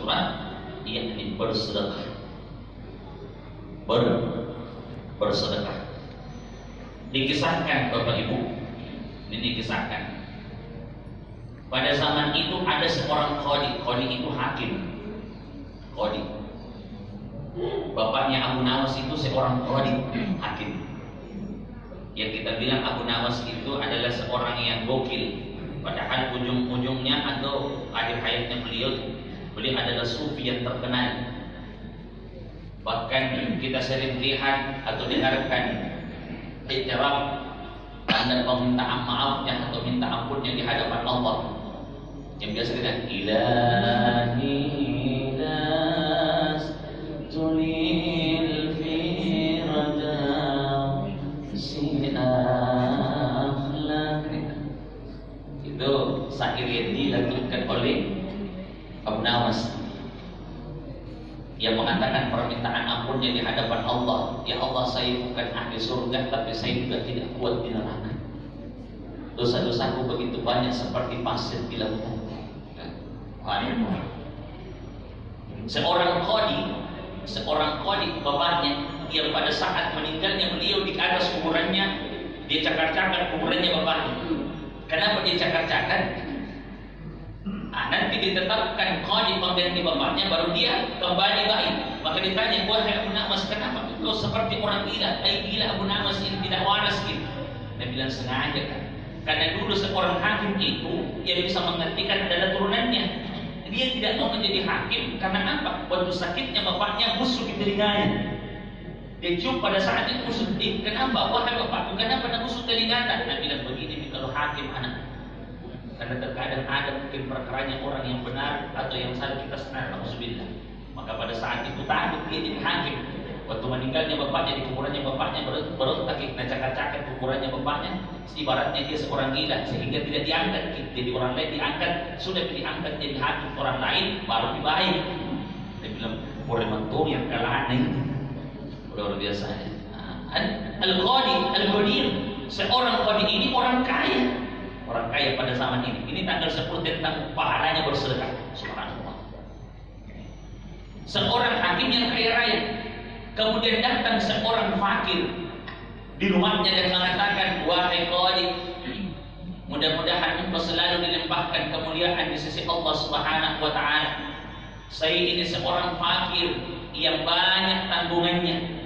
Asyura, yakni bersedekah. Bersedekah. Dikisahkan Bapak Ibu, ini dikisahkan. Pada zaman itu ada seorang qadi. Qadi itu hakim. Qadi. Bapaknya Abu Nawas itu seorang qadi, hakim. Yang kita bilang Abu Nawas itu adalah seorang yang gokil. Padahal ujung-ujungnya atau akhir hayatnya beliau adalah sufi yang terkenal. Bahkan kita sering lihat atau dengarkan iktiraf tanda permintaan maafnya atau minta ampunnya di hadapan Allah. Yang biasa kita ilahi las tulil fi rada si akhlak. Itu syair yang dilakukan oleh Abu Nawas yang mengatakan permintaan ampunnya di hadapan Allah, ya Allah, saya bukan ahli surga, tapi saya juga tidak kuat di neraka. Dosa-dosaku begitu banyak seperti pasir di lautan. Seorang qadi, bapaknya, yang pada saat meninggalnya beliau di atas kuburannya, dia cakar-cakar kuburannya bapaknya. Kenapa dia cakar-cakar? Nanti ditetapkan qadi pengganti bapaknya, baru dia kembali baik. Maka ditanya, wahai Abu Nawas, kenapa kau seperti orang gila? Gila Abu Nawas ini tidak waras gitu. Dia bilang sengaja kan, karena dulu seorang hakim itu yang bisa menghentikan adalah turunannya. Dia tidak mau menjadi hakim karena apa? Waktu sakitnya bapaknya busuk di telinganya. Dia cium pada saat itu busuk. Kenapa? Wahai bapakku, kenapa nak busuk telinganya? Dia bilang begini, kalau hakim anak. Karena terkadang ada mungkin perkaranya orang yang benar atau yang salah kita senang, alhamdulillah. Maka pada saat itu takut dia jadi hakim. Waktu meninggalnya bapaknya, di kuburannya bapaknya, baru cakar-cakar kuburannya bapaknya. Ibaratnya dia seorang gila sehingga tidak diangkat. Jadi orang lain diangkat, sudah diangkat jadi hakim orang lain, baru dibaik. Dia bilang boleh mentung yang kalah aneh. Luar biasa. Al-Qadir, seorang qadi ini orang kaya. Orang kaya pada zaman ini. Ini tanggal 10 tentang pahalanya bersedekah. Subhanallah. Seorang hakim yang kaya raya. Kemudian datang seorang fakir di rumahnya dan mengatakan, wahai qadi, mudah-mudahan engkau selalu dilimpahkan kemuliaan di sisi Allah Subhanahu wa taala. Saya ini seorang fakir yang banyak tanggungannya.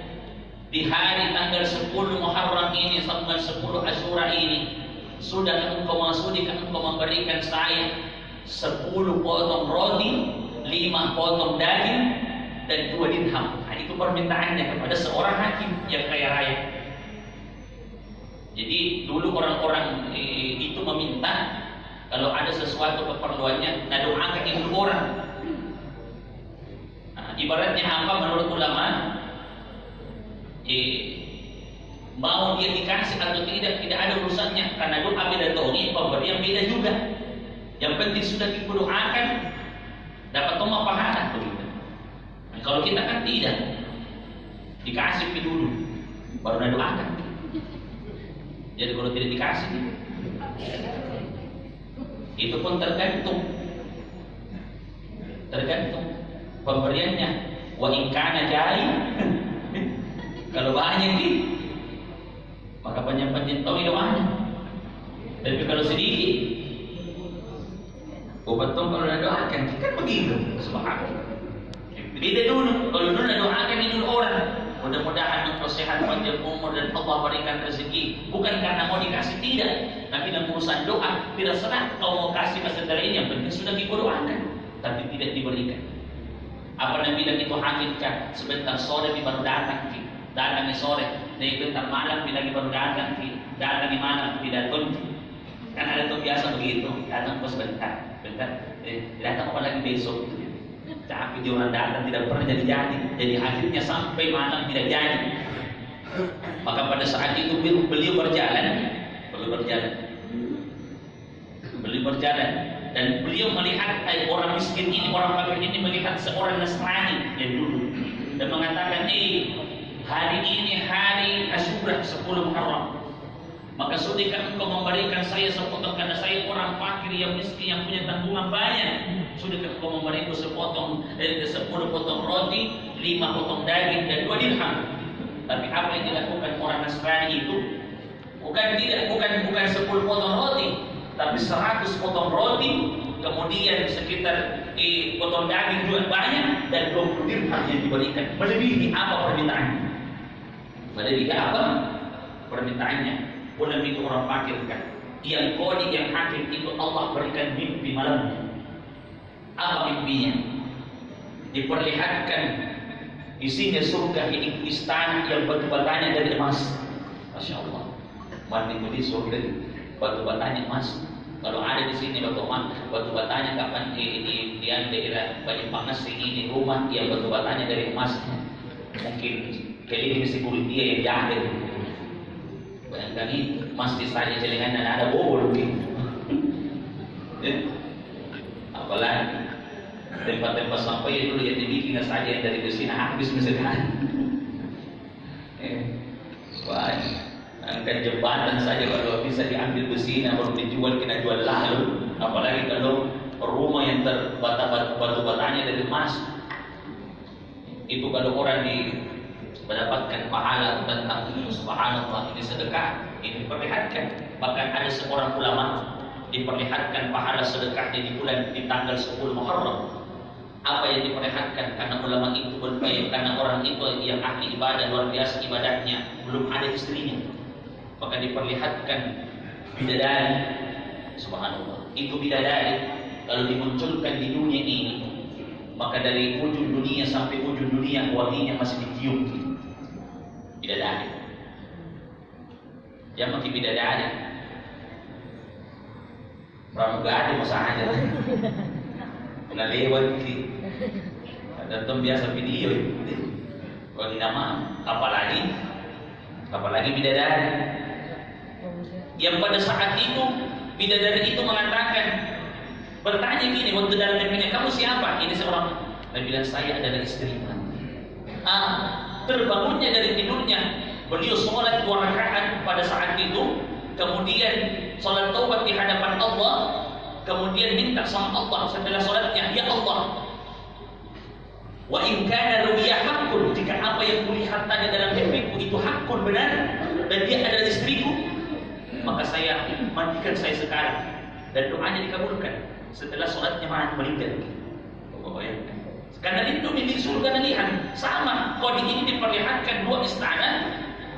Di hari tanggal 10 Muharram ini sampai 10 Asyura ini, sudah engkau maksudkan engkau memberikan saya 10 potong roti, 5 potong daging, dan 2 dirham. Nah, itu permintaannya kepada seorang hakim yang kaya raya. Jadi dulu orang-orang itu meminta kalau ada sesuatu keperluannya, nah doakan itu orang. Nah, ibaratnya apa menurut ulama? Mau dia dikasih atau tidak ada urusannya, karena doa beda doa, pemberian beda juga. Yang penting sudah didoakan, dapat tombak pahala begitu. Nah, kalau kita kan tidak dikasih dulu, baru doakan. Jadi kalau tidak dikasih, itu pun tergantung pemberiannya. Wa in kana jari, kalau banyak gitu, maka banyak-banyak tahu doanya. Tapi kalau sedikit, betul kalau doakan kan begitu. Subhanallah. Beda dulu. Kalau dulu doakan itu orang, mudah-mudahan engkau sehat panjang umur dan Allah berikan rezeki. Bukan karena mau dikasih, tidak. Tapi dalam urusan doa tidak serah kau mau kasih setelah ini, yang penting sudah didoakan, tapi tidak diberikan. Apa Nabi bilang itu hakim kan? Sebentar sore baru datang, datang sore. Dari bentar malam lagi baru datang, datang di malam tidak kunci. Kan ada tuh biasa begitu, datang pas bentar, datang apa lagi besok. Tapi dia orang datang tidak pernah jadi akhirnya sampai malam tidak jadi. Maka pada saat itu beliau berjalan, dan beliau melihat orang miskin ini, orang fakir ini melihat seorang Nasrani yang dulu dan mengatakan, hari ini hari Asyura 10 Muharram, maka sudahkah engkau memberikan saya sepotong, karena saya orang fakir yang miskin yang punya tanggungan banyak. sudah kau memberiku 10 potong roti, 5 potong daging dan 2 dirham. Tapi apa yang dilakukan orang Nasrani itu bukan 10 potong roti, tapi 100 potong roti, kemudian sekitar potong daging juga banyak dan 20 dirham yang diberikan. Melebihi apa permintaannya? Melebihi apa permintaannya? Bukan itu orang fakir kan? Yang kodi yang hakim itu Allah berikan mimpi malamnya. Apa mimpinya? Diperlihatkan isinya surga, yaitu istana yang batu-batanya dari emas. Masya Allah. Mati di surga batu batanya emas. Kalau ada di sini batu batanya kapan di daerah Banyuwangi ini rumah yang batu batanya dari emas, mungkin keliling si dia yang jahil. Bayangkan itu masjid saja celengan dan ada bobol mungkin. Apalagi tempat-tempat sampai dulu yang dibikin saja yang dari besi habis misalkan. Banyak. Angkat jembatan saja kalau bisa diambil besinya baru dijual, kena jual lalu. Apalagi kalau rumah yang batu-batanya dari emas. Itu kalau orang mendapatkan pahala tentang subhanallah, ini sedekah, ini diperlihatkan. Bahkan ada seorang ulama diperlihatkan pahala sedekahnya di tanggal 10 Muharram. Apa yang diperlihatkan? Karena ulama itu berbaik, karena orang itu yang ahli ibadah luar biasa ibadahnya, belum ada istrinya. Maka diperlihatkan bidadari. Subhanallah, itu bidadari kalau dimunculkan di dunia ini, maka dari ujung dunia sampai ujung dunia wanginya masih dicium. Bidadari, dia makin bidadari. Pramugari masa aja pernah lewat gitu. Ada biasa video itu. Kalau nama apalagi bidadari. Yang pada saat itu bidadari itu mengatakan, bertanya gini waktu dalam mimpinya, kamu siapa? Ini seorang. Dia bilang, saya adalah istrinya. Terbangunnya dari tidurnya, beliau sholat 2 rakaat pada saat itu, kemudian sholat taubat di hadapan Allah, kemudian minta sama Allah setelah sholatnya, ya Allah, wa in kana ru'ya haqqun, jika apa yang kulihat tadi dalam mimpiku itu haqqun benar dan dia adalah istriku, maka saya mandikan saya sekarang, dan doanya dikabulkan setelah sholatnya meninggal. Karena itu milik surga dan lihat sama. Kode ini diperlihatkan 2 istana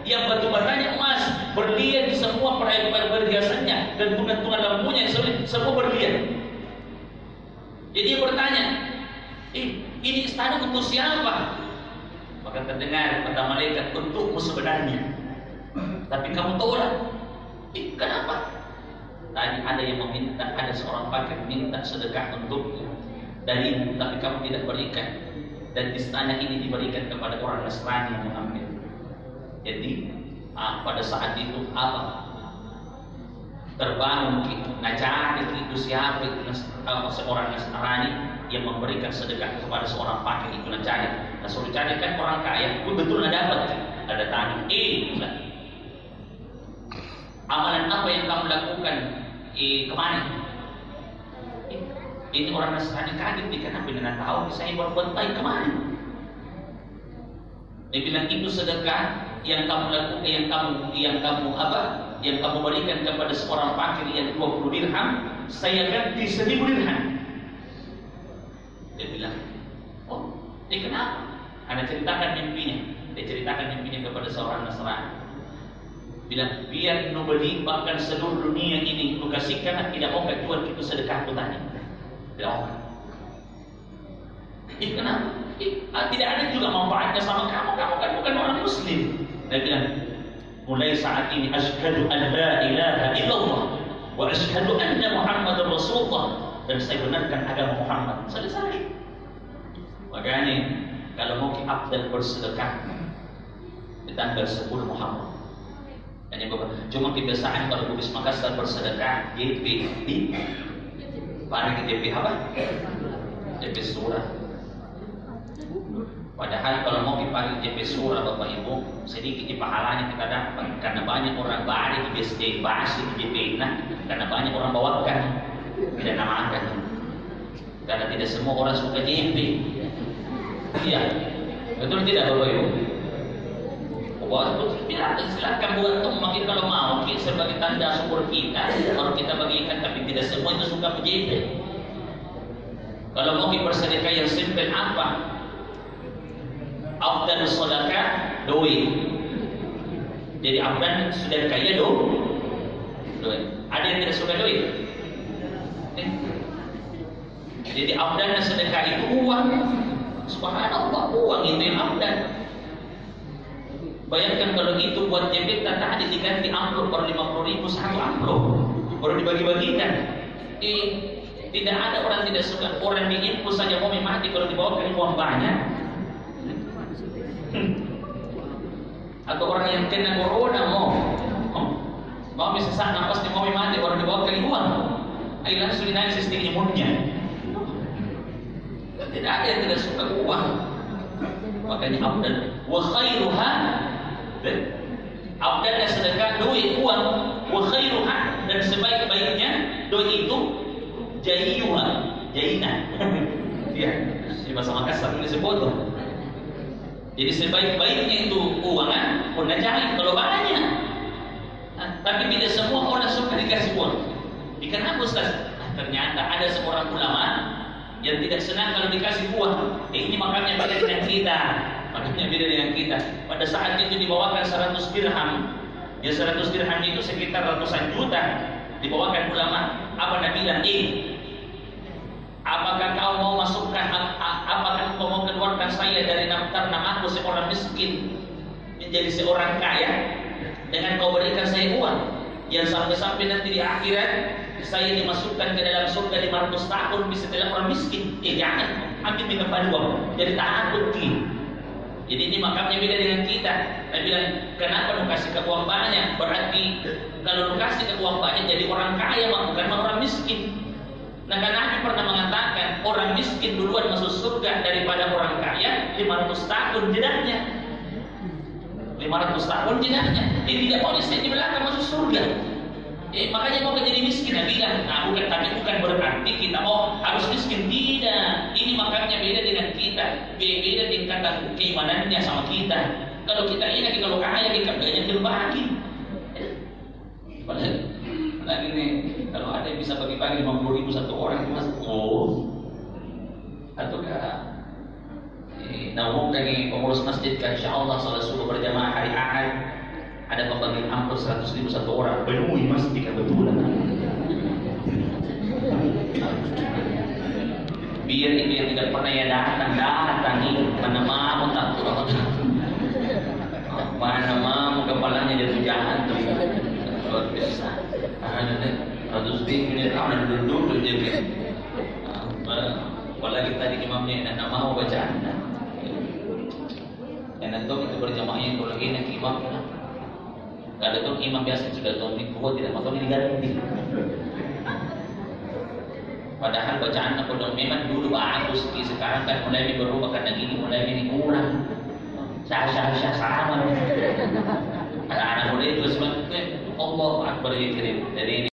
yang batu-batanya emas, berlian di semua perhiasannya, dan tungan-tungan lampunya semua berlian. Jadi dia bertanya, ini istana untuk siapa? Maka terdengar kata malaikat, untukmu sebenarnya, tapi kamu tolak. Kenapa? Tadi ada yang meminta, ada seorang fakir minta sedekah untukmu darimu, tapi kamu tidak berikan, dan istana ini diberikan kepada orang Nasrani yang mengambil. Jadi pada saat itu apa? Terbangun ngajari itu siapa seorang Nasrani yang memberikan sedekah kepada seorang fakir itu ngajari. Nah suruh carikan orang kaya, betul dapat ada tanya. Amalan apa yang kamu lakukan kemarin? Ini orang Nasrani kaget, kenapa dengan tahu saya berbuat baik kemarin. Dia bilang itu sedekah yang kamu lakukan, yang kamu berikan kepada seorang fakir yang 20 dirham, saya ganti 1000 dirham. Dia bilang, kenapa? Anda ceritakan mimpinya. Dia ceritakan mimpinya kepada seorang Nasrani. Bilang, biar nu beli bahkan seluruh dunia ini nu kasihkan, tidak mau jual itu sedekah tu tadi. Tidak mau. Kenapa? Tidak ada juga manfaatnya sama kamu. Kamu kan bukan orang Muslim. Dia bilang, mulai saat ini asyhadu an la ilaha illallah wa asyhadu anna Muhammadar Rasulullah, dan saya benarkan agama Muhammad. Selesai. Makanya kalau mau afdal bersedekah di tanggal 10 Muharram. Dan cuma kebiasaan kalau Bugis Makassar bersedekah JP di pada JP apa? JP Surah. Padahal kalau mau dipanggil JP Surah Bapak Ibu, sedikit di pahalanya kita dapat, karena banyak orang bari di BSD basi di JP. Nah, karena banyak orang bawakan tidak namakan. Karena tidak semua orang suka JP. Iya, betul tidak Bapak Ibu? Silakan buat tuh, makin kalau mau sebagai tanda syukur kita, baru kita bagikan. Tapi tidak semua itu suka JP. Kalau mau bersedekah yang simpel apa? Afdal sedekah duit. Jadi afdal sudah kaya duit. Ada yang tidak suka duit? Jadi afdal sedekah itu uang. Subhanallah, uang itu yang afdal. Bayangkan kalau itu buat jabatan tadi diganti amplop baru 50.000 satu amplop baru dibagi-bagikan. Tidak ada orang tidak suka. Orang diinfus saja mau mati kalau dibawakan uang banyak. Atau orang yang kena corona mau bisa sesak nafas mau mati baru dibawakan uang. Ayo langsung dinaik sistem imunnya. Tidak ada yang tidak suka uang. Makanya afdal wa khairuha, afdalnya sedekah duit uang, wa khairuha, dan sebaik-baiknya duit itu jaina. Ya, di bahasa Makassar disebut. Jadi sebaik-baiknya itu uangan pun jahit kalau banyak. Tapi tidak semua orang suka dikasih uang. Kenapa Ustaz? Ternyata ada seorang ulama yang tidak senang kalau dikasih uang. Ini makanya beda dengan kita. Pada saat itu dibawakan 100 dirham. Ya 100 dirham itu sekitar ratusan juta. Dibawakan ulama. Apa Nabi bilang? Apakah kau mau masukkan? Apakah kau mau keluarkan saya dari daftar namaku seorang miskin menjadi seorang kaya dengan kau berikan saya uang? Yang sampai-sampai nanti di akhirat saya dimasukkan ke dalam surga 500 tahun bisa setelah orang miskin. Jangan, ambil minta uang. Jadi takut ki. Jadi ini makamnya beda dengan kita. Saya bilang, kenapa lu kasih ke uang banyak? Berarti kalau lu kasih ke uang banyak jadi orang kaya, bukan orang miskin. Nah, karena Nabi pernah mengatakan orang miskin duluan masuk surga daripada orang kaya 500 tahun jedanya. 500 tahun jedanya. Jadi tidak boleh saya di belakang masuk surga. Makanya mau jadi miskin, Nabi bilang, bukan berarti kita mau harus miskin, tidak. Ini makanya beda dengan kita, beda tingkatan keimanannya sama kita. Kalau kita ini kalau kaya kita banyak berbagi. Lagi nih, kalau ada yang bisa bagi-bagi 50.000 satu orang, mas, ataukah namun dari pengurus masjid, insya Allah salat subuh berjamaah hari Ahad. Ada pembagian amplop 100.000 satu orang, penuhi masjid kebetulan. Biar itu yang tidak pernah ya datang ini, mana mau tak turun, mana mau kepalanya jatuh jantung. Luar biasa. Ada 100 ini orang duduk jadi. Apalagi tadi imamnya tidak mau bacaan. Yang nanti itu berjamaahnya kalau lagi nanti imam. Ada tuh imam biasa sudah tahun ini kuat tidak mau ini ganti. Padahal bacaan aku memang dulu bagus, sekarang kan mulai berubah karena gini mulai ini kurang. Syah sama. Ada anak muda itu sebenarnya Allah Akbar gitu. Jadi